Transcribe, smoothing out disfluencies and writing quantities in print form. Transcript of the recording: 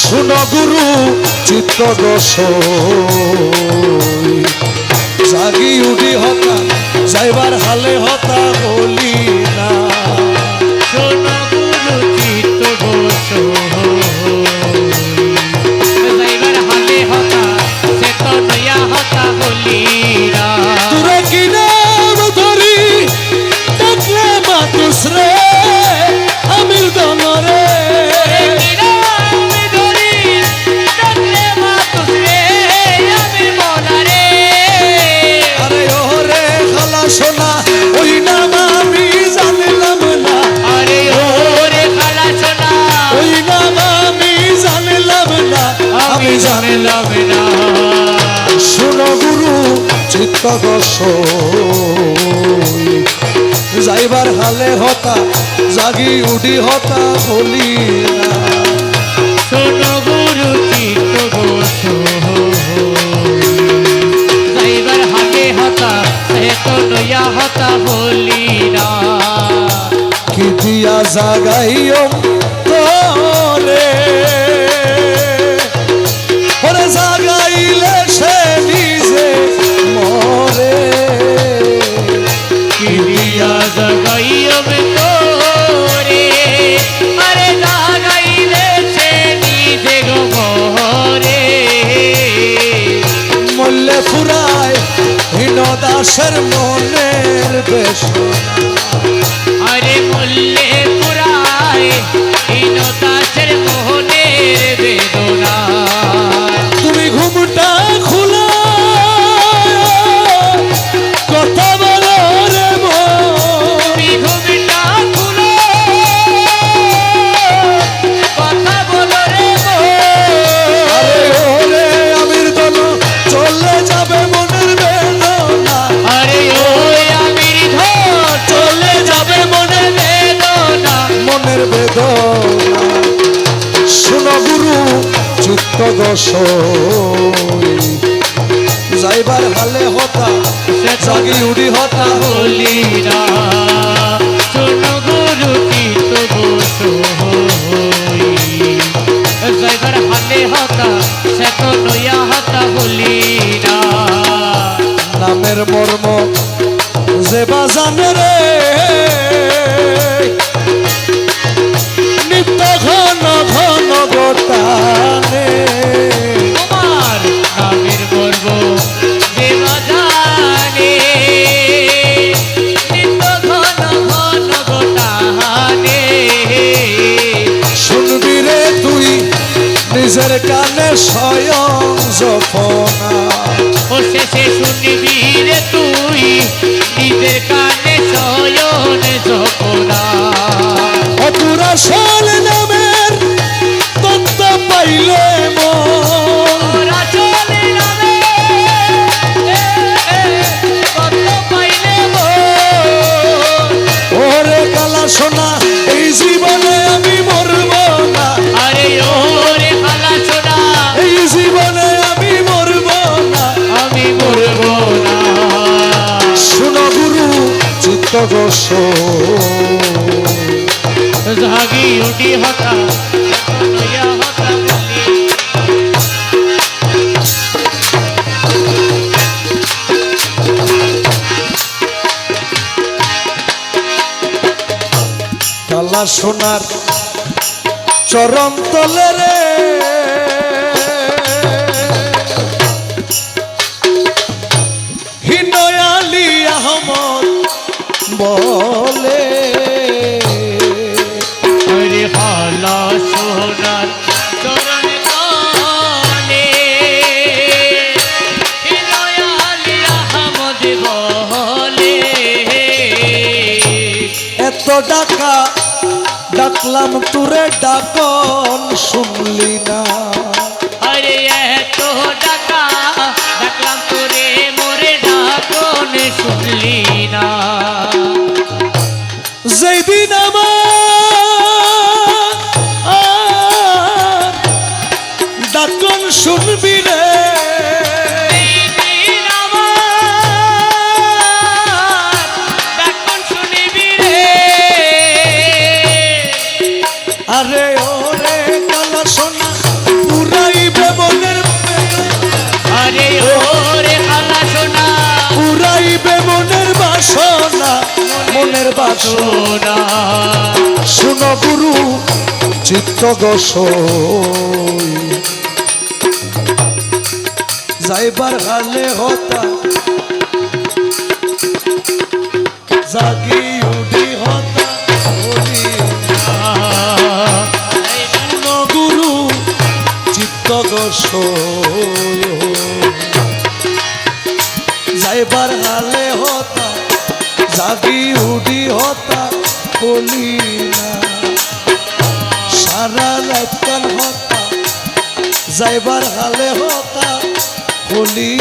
শুনো গুরু চিত্ত দোষ জাগি উঠি হতা যাইবার হালে হতা বলি না শোনো গুরু চিত্ত দোষ যাইবার হালে হতা সে তো নয়া হতা বলি না তোরা কি নাম ধরি ডাকলে মাতুস রে আমির দনরে সোনা ওই নাম আমি জানলাম না আরে ও রে খালা সোনা ওই নাম আমি জানলাম না আমি জানলাম না শুনো গুরু চিত্ত দোষ যাইবার হালে হতা জাগি উডি হতা বলি না শোনো গুরু চিত্ত দোষ যাইবার হালে হতা সে তো নয়া হতা বলি না কি দিয়া জাগাইও তোরে ওরে জাগাইলে সে নিজে মরে কি দিয়া জাগাইও তোরে আরে জাগাইলে সে নিজে গো মরে মল্লে ফুরায় হীন দাসের মনের বেশনা আরে মল্লে পুরায় হীন দাসের মোহনের বেদনা তুমি ঘুমটা খুলা কথা বলো রে তুমি ঘুমটা খুলো কথা বলো রে আরে ওরে আমির দল চলে যাবে মনের বেদনা আরে ও আমির ধর চলে যাবে মনের বেদনা মনের বেদনা শুনো গুরু চিত্ত দোষ যাইবার হালে হতা জাগি উড়ি হতা বলি না শোনো গুরু চিত্ত দোষ যাইবার হালে হতা সে তো নয়া হতা বলি না নামের মর্ম যে বাজানে রে নিত্য ঘন ঘন গোটানে তোমার নামের গর্ব দেবা জানে নিত্য ঘন ঘন গোটানে শুনবি রে তুই নিজের কানে স্বয়ং জপনা ও শেষে শুনবি রে তুই নিজের কানে শয়ন জপনা অতুরা সাল নামের তত্ত্ব পাইলে মন ওরা চলে যাবে কত পাইলে ওরে কালা সোনা এই জীবনে আমি মরব না আরে ও রে খালা সোনা এই জীবনে আমি মরব না আমি মরব না শুনো গুরু চিত্ত দোষ জাগি উঠি হতা নয়া হতা বলি কালা সোনার চরম তলে রে হিনয়ালি আহমদ বলে আরে খালা সোনার চরণ তলে হিনয়ালি আহমদ বলে এত ডাকা ডাকলাম তুরে ডাকন শুনলি না আরে এত ডাকা ডাকলাম তোরে মোরে ডাকন শুনলি না যেদিন আমার ডাকন শুনবি রে এইদিন আমার ডাকন শুনিবি রে আরে ওরে কালা সোনা মনের বাসনা শুনো গুরু চিত্ত গোসই যাইবার হালে হতা জাগি উডি হতা বলি শুনো গুরু চিত্ত গোসই যাইবার হালে হতা জাগি উডি হতা বলি না সারা রাতকাল হতা যাইবার হালে হতা বলি